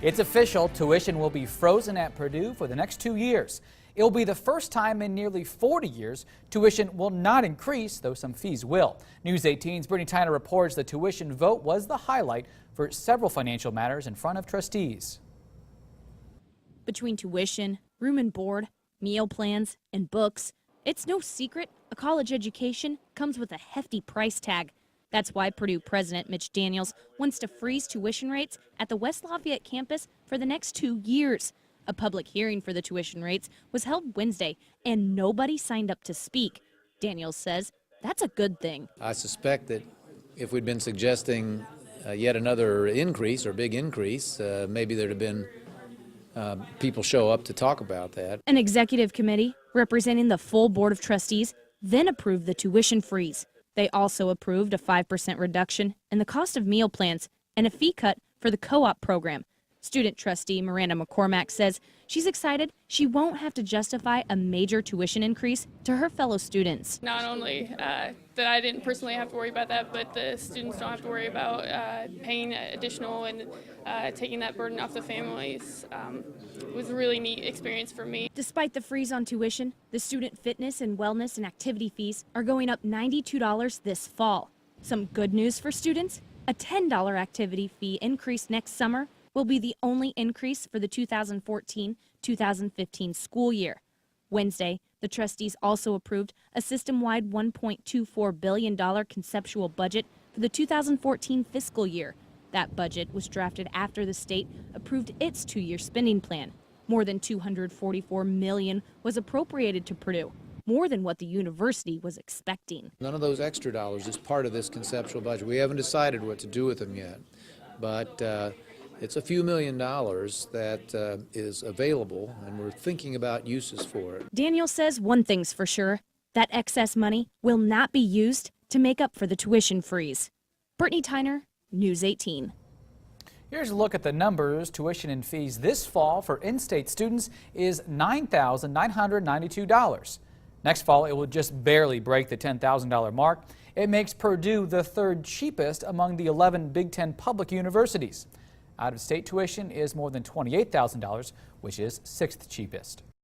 It's official, tuition will be frozen at Purdue for the next 2 years. It'll be the first time in nearly 40 years tuition will not increase, though some fees will. News 18's Brittany Tyner reports the tuition vote was the highlight for several financial matters in front of trustees. Between tuition, room and board, meal plans, and books, it's no secret a college education comes with a hefty price tag. That's why Purdue President Mitch Daniels wants to freeze tuition rates at the West Lafayette campus for the next 2 years. A public hearing for the tuition rates was held Wednesday, and nobody signed up to speak. Daniels says that's a good thing. I suspect that if we'd been suggesting yet another increase or big increase, maybe there'd have been people show up to talk about that. An executive committee representing the full board of trustees then approved the tuition freeze. They also approved a 5% reduction in the cost of meal plans and a fee cut for the co-op program. Student trustee Miranda McCormack says she's excited she won't have to justify a major tuition increase to her fellow students. Not only that I didn't personally have to worry about that, but the students don't have to worry about paying additional and taking that burden off the families. It was a really neat experience for me. Despite the freeze on tuition, the student fitness and wellness and activity fees are going up $92 this fall. Some good news for students, a $10 activity fee increase next summer will be the only increase for the 2014-2015 school year. Wednesday, the trustees also approved a system-wide $1.24 billion conceptual budget for the 2014 fiscal year. That budget was drafted after the state approved its 2-year spending plan. More than $244 million was appropriated to Purdue, more than what the university was expecting. None of those extra dollars is part of this conceptual budget. We haven't decided what to do with them yet, but it's a few $1,000,000 that is available, and we're thinking about uses for it. Daniel says one thing's for sure, that excess money will not be used to make up for the tuition freeze. Brittany Tyner, News 18. Here's a look at the numbers. Tuition and fees this fall for in-state students is $9,992. Next fall, it will just barely break the $10,000 mark. It makes Purdue the third cheapest among the 11 Big Ten public universities. Out-of-state tuition is more than $28,000, which is 6th cheapest.